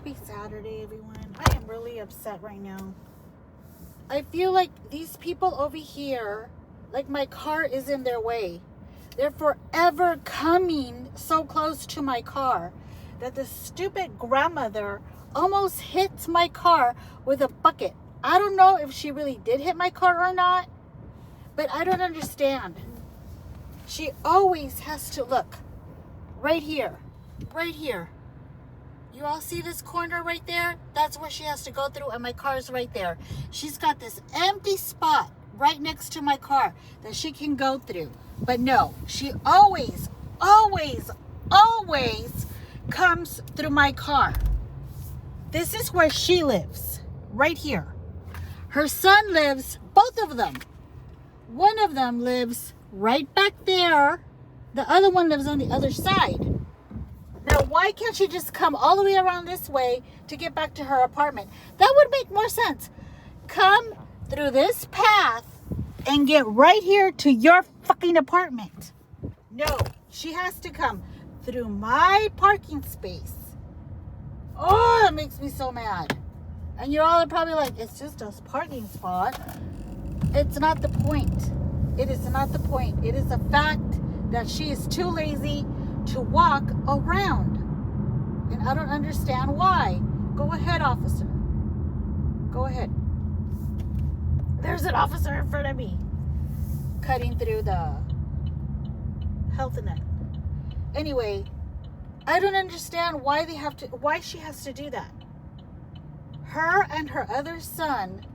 Happy Saturday, everyone. I am really upset right now. I feel like these people over here, like my car is in their way. They're forever coming so close to my car that the stupid grandmother almost hits my car with a bucket. I don't know if she really did hit my car or not, but I don't understand. She always has to look right here, right here. You all see this corner right there? That's where she has to go through, and my car's right there. She's got this empty spot right next to my car that she can go through. But no, she always comes through my car. This is where she lives, right here. Her son lives, both of them. One of them lives right back there. The other one lives on the other side. Now, why can't she just come all the way around this way to get back to her apartment? That would make more sense. Come through this path and get right here to your fucking apartment. No, she has to come through my parking space. Oh, it makes me so mad. And you all are probably like, it's just a parking spot. It's not the point. It is not the point. It is a fact that she is too lazy to walk around. And I don't understand why. Go ahead, officer. Go ahead. There's an officer in front of me cutting through the health net. Anyway, I don't understand why she has to do that. Her and her other son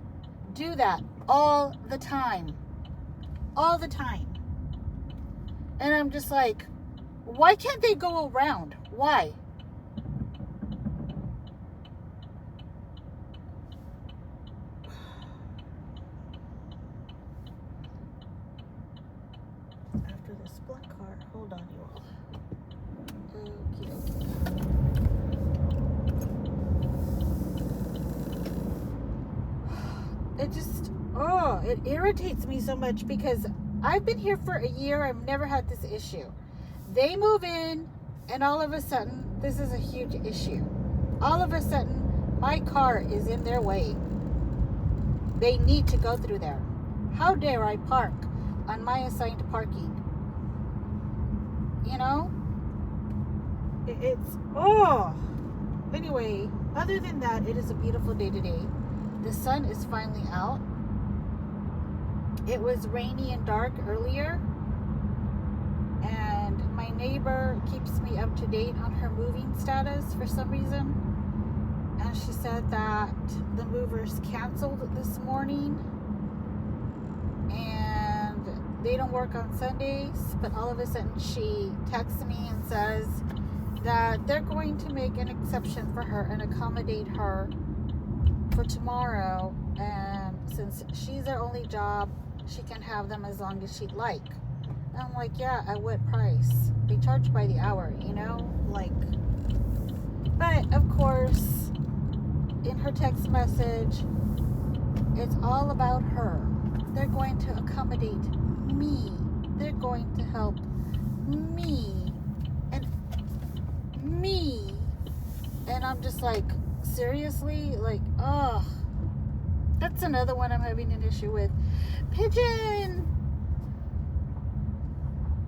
do that all the time. All the time. And I'm just like, why can't they go around? Why? After this black car, hold on, you all. It irritates me so much because I've been here for a year. I've never had this issue. They move in, and all of a sudden, this is a huge issue. All of a sudden, my car is in their way. They need to go through there. How dare I park on my assigned parking? You know? Anyway, other than that, it is a beautiful day today. The sun is finally out. It was rainy and dark earlier. And my neighbor keeps me up to date on her moving status for some reason. And she said that the movers canceled this morning. And they don't work on Sundays. But all of a sudden she texts me and says that they're going to make an exception for her and accommodate her for tomorrow. And since she's their only job, she can have them as long as she'd like. And I'm like, yeah, at what price? They charge by the hour, you know? Like, but of course, in her text message, it's all about her. They're going to accommodate me. They're going to help me. And me. And I'm just like, seriously? Like, ugh. That's another one I'm having an issue with. Pigeon!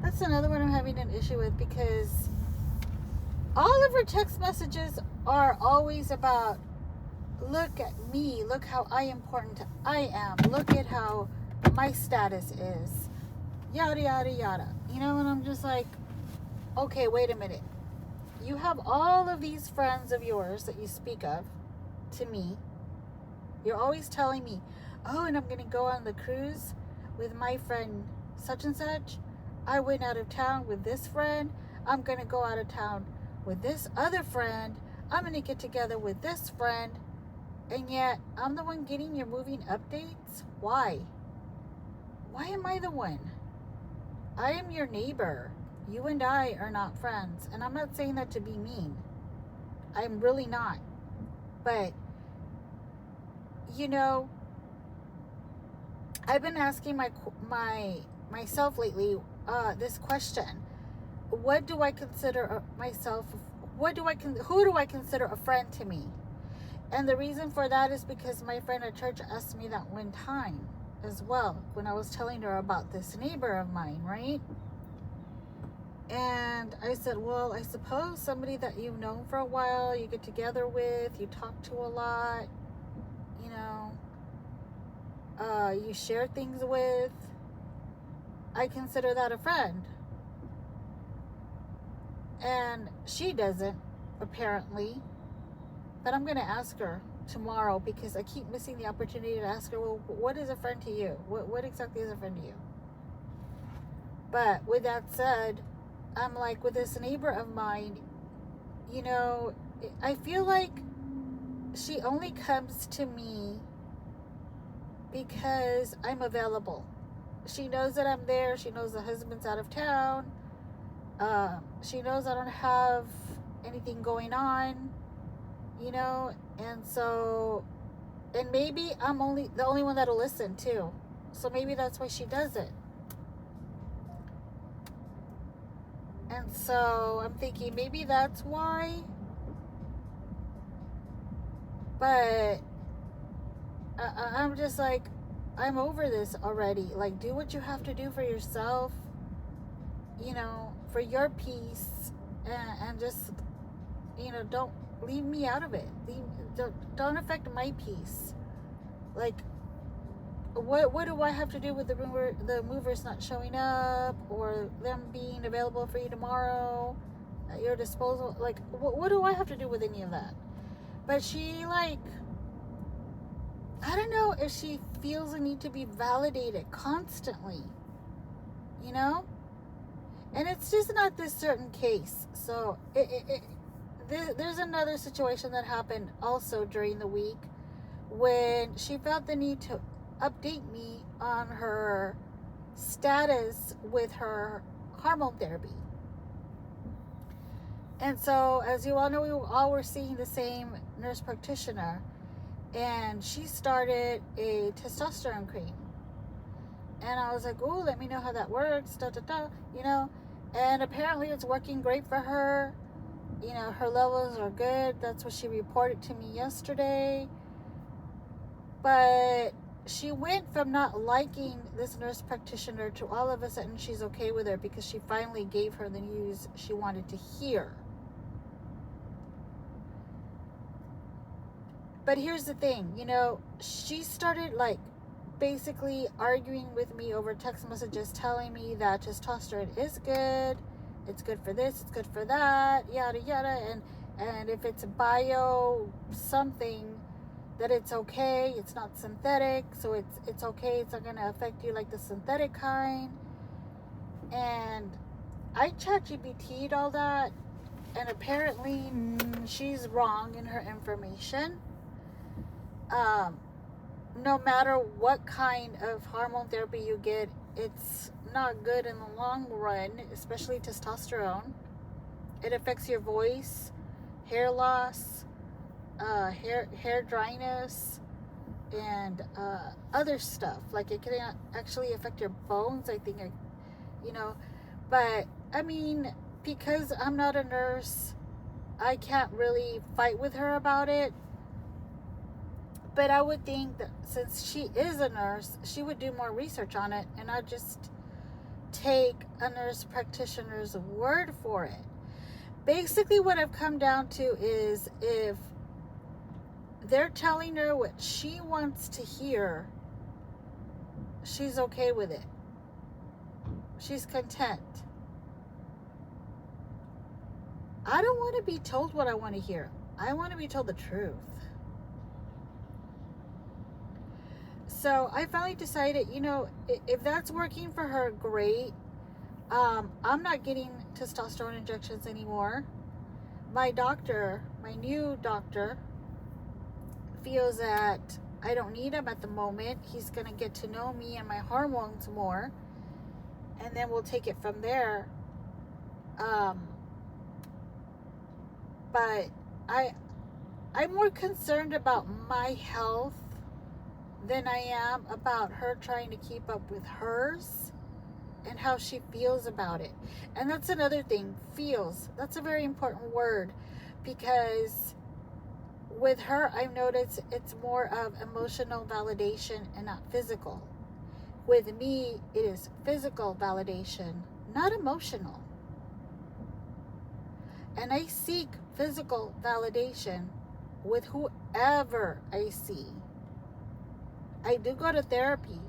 That's another one I'm having an issue with because all of her text messages are always about, look at me, look how important I am, look at how my status is, yada, yada, yada. You know, and I'm just like, okay, wait a minute. You have all of these friends of yours that you speak of to me. You're always telling me, oh, and I'm going to go on the cruise with my friend such and such. I went out of town with this friend. I'm going to go out of town with this other friend. I'm going to get together with this friend. And yet, I'm the one getting your moving updates? Why? Why am I the one? I am your neighbor. You and I are not friends. And I'm not saying that to be mean. I'm really not. But, you know, I've been asking myself lately this question. What do I consider myself who do I consider a friend to me? And the reason for that is because my friend at church asked me that one time as well, when I was telling her about this neighbor of mine, right? And I said, well, I suppose somebody that you've known for a while, you get together with, you talk to a lot, you know, you share things with, I consider that a friend. And she doesn't, apparently. But I'm going to ask her tomorrow, because I keep missing the opportunity to ask her, well, what is a friend to you? What exactly is a friend to you? But with that said, I'm like, with this neighbor of mine, you know, I feel like she only comes to me because I'm available. She knows that I'm there. She knows the husband's out of town. She knows I don't have anything going on, you know, and so, and maybe I'm the only one that'll listen too. So maybe that's why she does it. And so I'm thinking maybe that's why. But I'm just like, I'm over this already. Like, do what you have to do for yourself, you know, for your peace, and just, you know, don't leave me out of it. Don't affect my peace. Like, what do I have to do with the movers not showing up, or them being available for you tomorrow at your disposal? Like, what do I have to do with any of that? But she, like, I don't know if she feels a need to be validated constantly, you know? And it's just not this certain case. So there's another situation that happened also during the week, when she felt the need to update me on her status with her hormone therapy. And so, as you all know, we all were seeing the same nurse practitioner, and she started a testosterone cream. And I was like, oh, let me know how that works, you know. And apparently it's working great for her. You know, her levels are good. That's what she reported to me yesterday. But she went from not liking this nurse practitioner to all of a sudden she's okay with her, because she finally gave her the news she wanted to hear. But here's the thing, you know, she started like basically arguing with me over text messages, telling me that testosterone is good, it's good for this, it's good for that, yada yada, and if it's bio something, that it's okay, it's not synthetic, so it's okay, it's not going to affect you like the synthetic kind. And I ChatGPT'd all that, and apparently she's wrong in her information. No matter what kind of hormone therapy you get, it's not good in the long run, especially testosterone. It affects your voice, hair loss, hair dryness, and other stuff. Like, it can actually affect your bones, I think, you know. But I mean, because I'm not a nurse, I can't really fight with her about it. But I would think that since she is a nurse, she would do more research on it, and not just take a nurse practitioner's word for it. Basically, what I've come down to is, if they're telling her what she wants to hear, she's okay with it. She's content. I don't want to be told what I want to hear. I want to be told the truth. So I finally decided, you know, if that's working for her, great. I'm not getting testosterone injections anymore. My doctor, my new doctor, feels that I don't need him at the moment. He's going to get to know me and my hormones more, and then we'll take it from there. But I'm more concerned about my health than I am about her trying to keep up with hers and how she feels about it. And that's another thing, feels. That's a very important word. because with her, I've noticed it's more of emotional validation and not physical. With me, it is physical validation, not emotional. And I seek physical validation with whoever I see. I do go to therapy.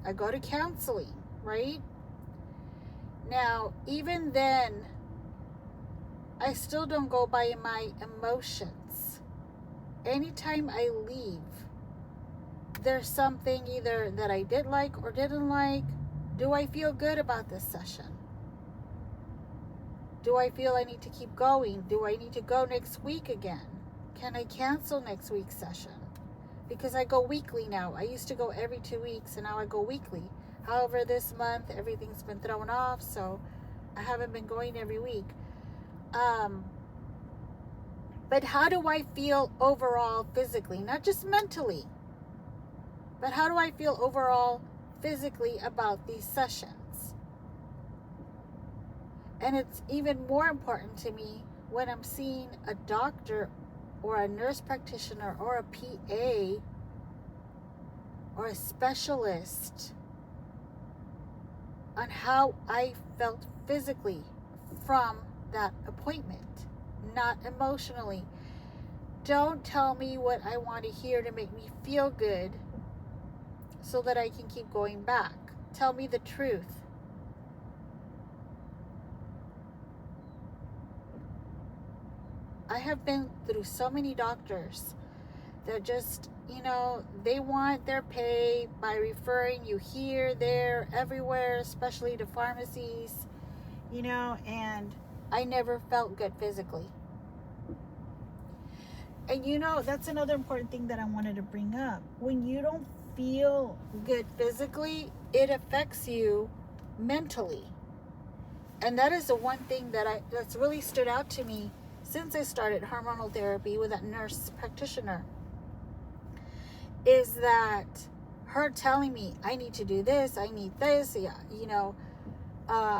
I go to counseling, right? Now, even then, I still don't go by my emotions. Anytime I leave, there's something either that I did like or didn't like. Do I feel good about this session? Do I feel I need to keep going? Do I need to go next week again? Can I cancel next week's session? Because I go weekly now. I used to go every 2 weeks, and now I go weekly. However, this month, everything's been thrown off, so I haven't been going every week. But how do I feel overall physically? Not just mentally, but how do I feel overall physically about these sessions? And it's even more important to me when I'm seeing a doctor or a nurse practitioner or a PA or a specialist on how I felt physically from that appointment, not emotionally. Don't tell me what I want to hear to make me feel good so that I can keep going back. Tell me the truth. I have been through so many doctors that just, they want their pay by referring you here, there, everywhere, especially to pharmacies, and I never felt good physically. And that's another important thing that I wanted to bring up. When you don't feel good physically, it affects you mentally. And that is the one thing that's really stood out to me since I started hormonal therapy with that nurse practitioner, is that her telling me, I need to do this, I need this,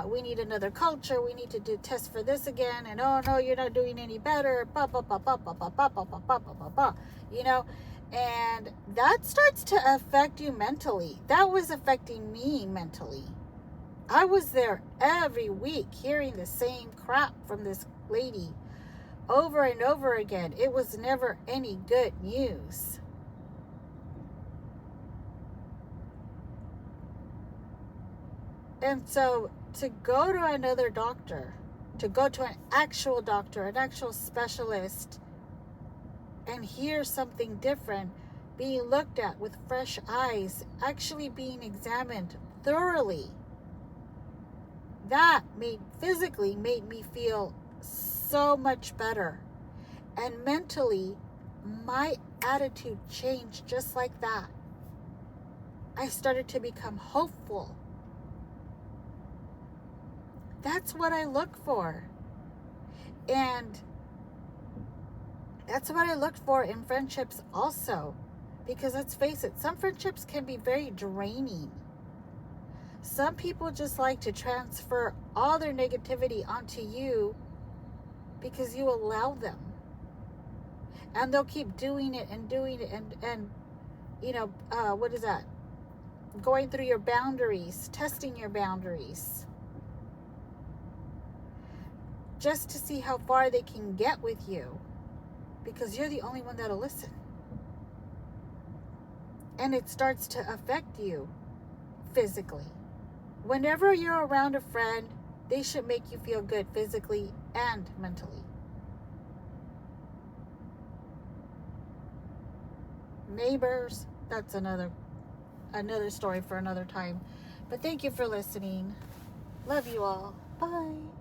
we need another culture, we need to do tests for this again, and oh no, you're not doing any better, and that starts to affect you mentally. That was affecting me mentally. I was there every week hearing the same crap from this lady over and over again. It was never any good news. And so to go to another doctor, to go to an actual doctor, an actual specialist, and hear something different, being looked at with fresh eyes, actually being examined thoroughly, that physically made me feel so much better. And mentally, my attitude changed just like that. I started to become hopeful. That's what I look for. And that's what I look for in friendships also. Because let's face it, some friendships can be very draining. Some people just like to transfer all their negativity onto you because you allow them. And they'll keep doing it and what is that? Going through your boundaries, testing your boundaries, just to see how far they can get with you, because you're the only one that'll listen. And it starts to affect you physically. Whenever you're around a friend, they should make you feel good physically and mentally. Neighbors, that's another story for another time. But thank you for listening. Love you all. Bye.